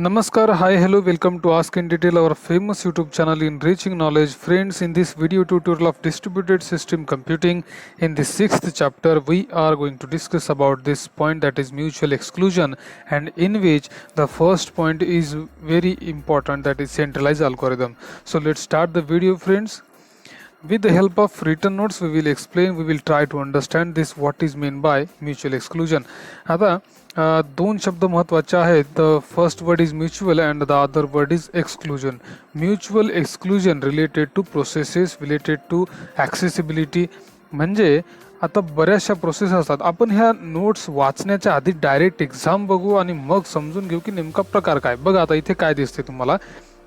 Namaskar, hi, hello, welcome to Ask in Detail, our famous YouTube channel in Reaching Knowledge. Friends, in this video tutorial of Distributed System Computing, in the 6th chapter, we are going to discuss about this point, that is mutual exclusion, and in which the first point is very important, that is centralized algorithm. So let's start the video, friends. With the help of written notes, we will try to understand this, what is meant by mutual exclusion. आता दोन शब्द महत्त्वाचे आहेत. The first word is mutual and the other word is exclusion. Mutual exclusion related to processes, related to accessibility. म्हणजे आता बऱ्याचशा process असतात. आपण ह्या नोट्स वाचण्याच्या आधी डायरेक्ट एक्झाम बघू आणि मग समजून घेऊ की नेमका प्रकार काय. बघा आता इथे काय दिसते तुम्हाला,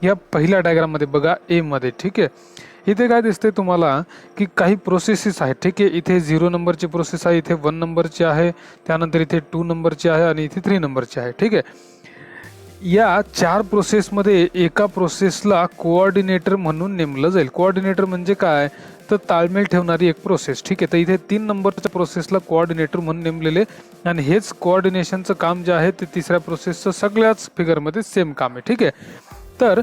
या पहिल्या डायग्राम मध्ये बघा, ए मध्ये. ठीक आहे, इथे काय दिसते तुम्हाला की काही प्रोसेसेस आहेत. ठीक आहे, इथे 0 नंबरची प्रोसेस आहे, इथे 1 नंबरची आहे, त्यानंतर इथे 2 नंबरची आहे आणि इथे 3 नंबरची आहे. ठीक आहे, या 4 प्रोसेसमध्ये एका प्रोसेसला कोऑर्डिनेटर म्हणून नेमलं जाईल. कोऑर्डिनेटर म्हणजे काय, तर ताळमेळ ठेवणारी एक प्रोसेस. ठीक आहे, तर इथे 3 नंबरच्या प्रोसेसला कोऑर्डिनेटर म्हणून नेमलेले, आणि हेच कोऑर्डिनेशनचं काम जे आहे ते तिसऱ्या प्रोसेसचं सगळ्याच फिगरमध्ये सेम काम आहे. ठीक आहे, तर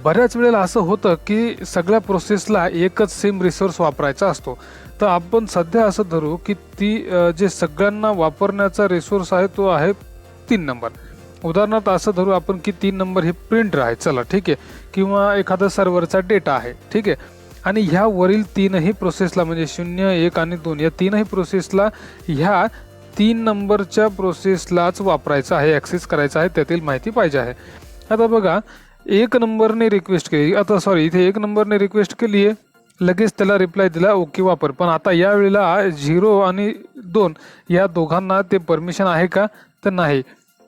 बऱ्याच वेळेला असं होतं की सगळ्या प्रोसेसला एकच सेम रिसोर्स वापरायचा असतो. तर आपण सध्या असं धरू की जे सगळ्यांना वापरण्याचा रिसोर्स आहे तो आहे 3 नंबर. उदाहरणार्थ असं धरू आपण की 3 नंबर हे प्रिंटर आहे, चला ठीक आहे, किंवा एखादा सर्व्हरचा डेटा आहे. ठीक आहे, आणि ह्या वरील 3ही प्रोसेसला, म्हणजे 0, 1 आणि 2 या 3ही प्रोसेसला ह्या 3 नंबरच्या प्रोसेसलाच वापरायचं आहे, ॲक्सेस करायचं आहे, त्यातील माहिती पाहिजे आहे. आता बघा, 1 नंबरने रिक्वेस्ट केली, आता सॉरी इथे 1 नंबरने रिक्वेस्ट केली आहे, लगेच त्याला रिप्लाय दिला ओके वापर. पण आता या वेळेला 0 आणि 2 या दोघांना ते परमिशन आहे का, तर नाही.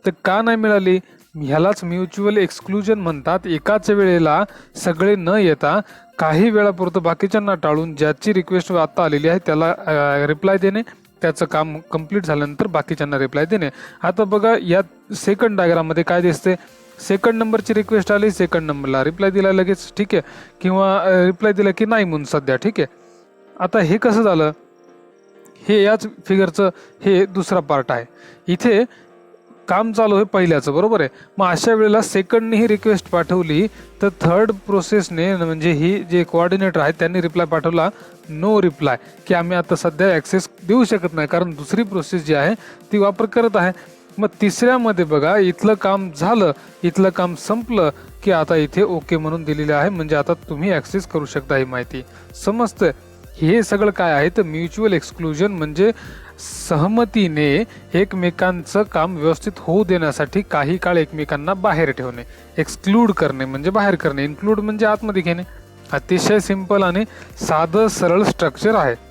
तर का नाही मिळाली, ह्यालाच म्युच्युअल एक्सक्लुजन म्हणतात. एकाच वेळेला सगळे न येता काही वेळापुरतं बाकीच्यांना टाळून ज्याची रिक्वेस्ट आता आलेली आहे त्याला रिप्लाय देणे, त्याचं काम कंप्लीट झाल्यानंतर बाकीच्यांना रिप्लाय देणे. आता बघा, या सेकंड डायग्राममध्ये काय दिसते, सेकंड नंबरची रिक्वेस्ट आली, सेकंड नंबरला रिप्लाय दिला लगेच. ठीक आहे, किंवा रिप्लाय दिला की नाही म्हणून सध्या. ठीक आहे, आता हे कसं झालं, हे याच फिगरचं हे दुसरा पार्ट आहे. इथे काम चालू आहे पहिल्याचं, बरोबर आहे. मग अशा वेळेला सेकंडने रिक्वेस्ट पाठवली तर थर्ड प्रोसेसने, म्हणजे ही जे कोऑर्डिनेटर आहेत त्यांनी रिप्लाय पाठवला नो रिप्लाय, की आम्ही आता सध्या ॲक्सेस देऊ शकत नाही कारण दुसरी प्रोसेस जी आहे ती वापर करत आहे. मग तिसऱ्यामध्ये बघा, इथलं काम झालं, इथलं काम संपलं की आता इथे ओके म्हणून दिलेलं आहे, म्हणजे आता तुम्ही ॲक्सेस करू शकता ही माहिती. समजतं हे सगळं काय आहे, तर म्युच्युअल एक्सक्लुजन म्हणजे सहमतीने एकमेकांचं काम व्यवस्थित होऊ देण्यासाठी काही काळ एकमेकांना बाहेर ठेवणे. एक्सक्लूड करणे म्हणजे बाहेर करणे, इन्क्लूड म्हणजे आतमध्ये घेणे. अतिशय सिंपल आणि साधं सरळ स्ट्रक्चर आहे.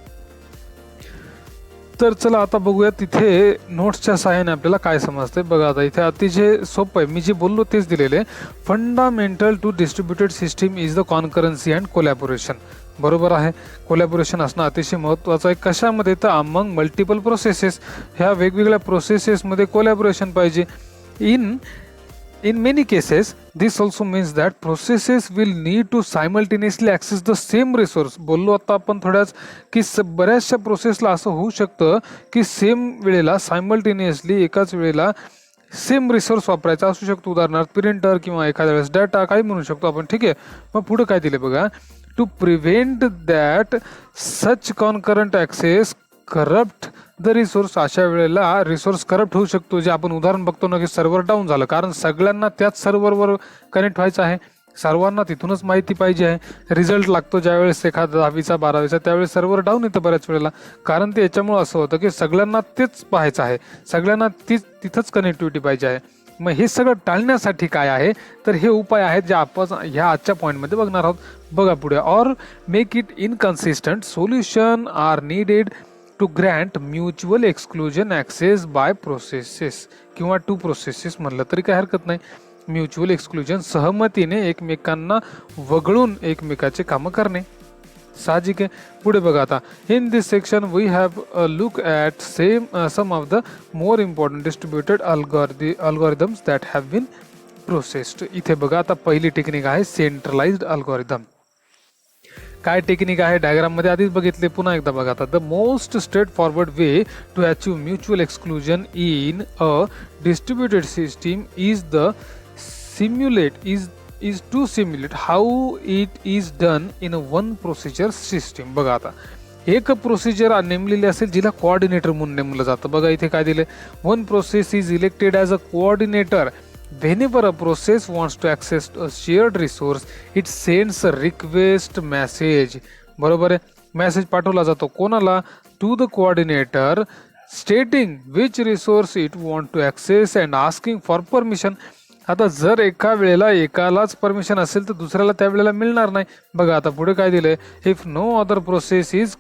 तर चला आता बघूया तिथे नोट्सच्या सहाय्याने आपल्याला काय समजते. बघा आता इथे अतिशय सोपं आहे, मी जे बोललो तेच दिलेले. Fundamental to distributed system is the concurrency and collaboration. बरोबर आहे, कोलॅबोरेशन असणं अतिशय महत्त्वाचं आहे. कशामध्ये, तर अमंग मल्टिपल प्रोसेसेस, ह्या वेगवेगळ्या प्रोसेसेसमध्ये कोलॅबोरेशन पाहिजे. In many cases, this also means that processes will need to simultaneously access the same resource. बोललो आता आपण थोड्याच की बऱ्याचशा प्रोसेसला असं होऊ शकतं की सेम वेळेला, सायमल्टेनियसली एकाच वेळेला सेम रिसोर्स वापरायचा असू शकतो. उदाहरणार्थ प्रिंटर किंवा एखाद्या वेळेस डाटा, काही म्हणू शकतो आपण. ठीक आहे, मग पुढे काय दिले बघा, to prevent that such concurrent access corrupt the resource. अशा वेळेला रिसोर्स करप्ट होऊ शकतो. जे आपण उदाहरण बघतो ना की सर्व्हर डाऊन झालं, कारण सगळ्यांना त्याच सर्व्हरवर कनेक्ट व्हायचं आहे, सर्वांना तिथूनच माहिती पाहिजे आहे. रिझल्ट लागतो ज्यावेळेस एखादा 10वीचा 12वीचा, त्यावेळेस सर्व्हर डाऊन येतं बऱ्याच वेळेला, कारण ते याच्यामुळं असं होतं की सगळ्यांना तेच पाहायचं आहे, सगळ्यांना तिथंच कनेक्टिव्हिटी पाहिजे आहे. मग हे सगळं टाळण्यासाठी काय आहे, तर हे उपाय आहेत जे आपण ह्या आजच्या पॉईंटमध्ये बघणार आहोत. बघा पुढे, or make it inconsistent solution are needed to grant mutual exclusion access by processes, किंवा टू प्रोसेसेस म्हणलं तरी काही हरकत नाही. म्युच्युअल एक्सक्लुजन सहमतीने एकमेकांना वगळून एकमेकाचे कामं करणे, साहजिक आहे. पुढे बघा आता, in this section we have look at some of the more important distributed algorithms that have been processed. इथे बघा आता पहिली टेक्निक आहे सेंट्रलाइज्ड अल्गोरिदम. काय टेक्निक आहे डायग्राम मध्ये आधीच बघितले, पुन्हा एकदा बघा आता. The most straightforward way to achieve mutual exclusion in a distributed system is the simulate is to simulate how it is done in a one procedure system. बघा आता एक प्रोसिजर नेमलेली असेल जिला कोऑर्डिनेटर म्हणून नेमलं जातं. बघा इथे काय दिले, one process is elected as a coordinator. whenever a process wants to access a shared resource it sends a request message. बरोबर आहे, मेसेज पाठवला जातो कोणाला, to the coordinator stating which resource it want to access and asking for permission. आता जर एका वेळेला एकालाच permission असेल तर दुसऱ्याला त्या वेळेला मिळणार नाही. बघा आता पुढे काय दिलंय, if no other process is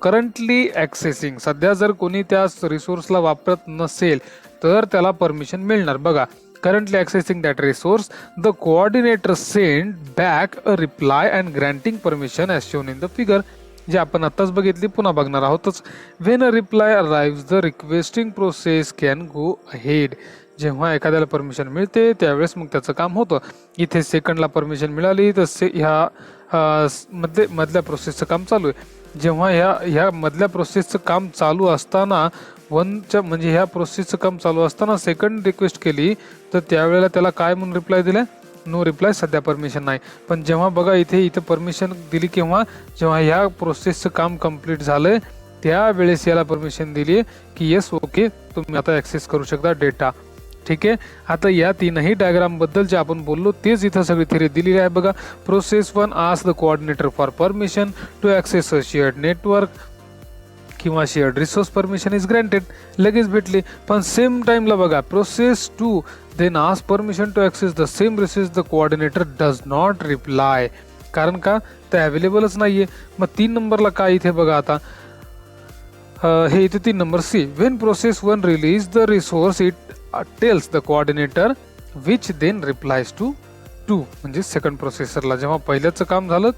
currently accessing. सध्या जर कोणी त्या रिसोर्सला वापरत नसेल तर त्याला परमिशन मिळणार. बघा currently accessing that resource the coordinator send back a reply and granting permission as shown in the figure. जे आपण आताच बघितली, पुन्हा बघणार आहोतच. when a reply arrives the requesting process can go ahead. जेव्हा एखाद्याला परमिशन मिळते त्यावेळेस मग त्याचं काम होतं. इथे सेकंडला परमिशन मिळाली तर ह्या मधल्या प्रोसेसचं काम चालू आहे. जेव्हा ह्या मधल्या प्रोसेसचं काम चालू असताना वनच्या म्हणजे ह्या प्रोसेसचं काम चालू असताना सेकंड रिक्वेस्ट केली तर त्यावेळेला त्याला काय म्हणून रिप्लाय दिला, नो रिप्लाय, सध्या परमिशन नाही. पण जेव्हा बघा इथे परमिशन दिली केव्हा, जेव्हा ह्या प्रोसेसचं काम कंप्लीट झालंय त्यावेळेस याला परमिशन दिली की येस ओके तुम्ही आता ॲक्सेस करू शकता डेटा. ठीक आहे, आता या तीनही डायग्राम बद्दल जे आपण बोललो तेच इथं सगळी थिअरी दिलेली आहे. बघा process 1 ask the coordinator for permission to access a shared network किंवा shared resource, permission is granted, लगेच भेटली. पण सेम टाइमला बघा process 2 then ask permission to access the same resource, the coordinator does not reply. कारण का, ते अवेलेबलच नाहीये. मग 3 नंबरला काय इथे बघा आता हे इथे 3 number C, when process 1 release the resource it tells the coordinator which then replies to 2. म्हणजे सेकंड प्रोसेसरला जेव्हा पहिल्याचं काम झालं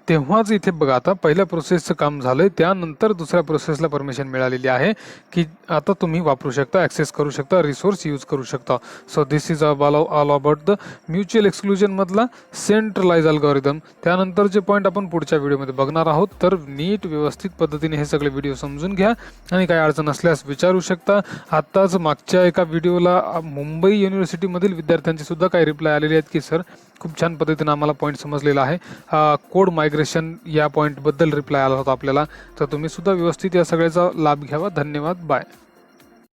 तेव्हाच इथे बघा आता पहिल्या प्रोसेसचं काम झालंय त्यानंतर दुसऱ्या प्रोसेसला परमिशन मिळालेली आहे की आता तुम्ही वापरू शकता, ॲक्सेस करू शकता, रिसोर्स यूज करू शकता. So this is all about the mutual exclusion मधला सेंट्रलाइज अल्गोरिदम. त्यानंतर जे पॉईंट आपण पुढच्या व्हिडिओमध्ये बघणार आहोत. तर नीट व्यवस्थित पद्धतीने हे सगळे व्हिडिओ समजून घ्या आणि काही अडचण असल्यास विचारू शकता. आत्ताच मागच्या एका व्हिडिओला मुंबई युनिव्हर्सिटीमधील विद्यार्थ्यांचे सुद्धा काही रिप्लाय आलेले आहेत की सर खूप छान पद्धतीने आम्हाला पॉईंट समजलेला आहे, कोड मायग्रेशन या पॉईंटबद्दल रिप्लाय आला होता आपल्याला. तर तुम्ही सुद्धा व्यवस्थित या सगळ्याचा लाभ घ्यावा. धन्यवाद, बाय.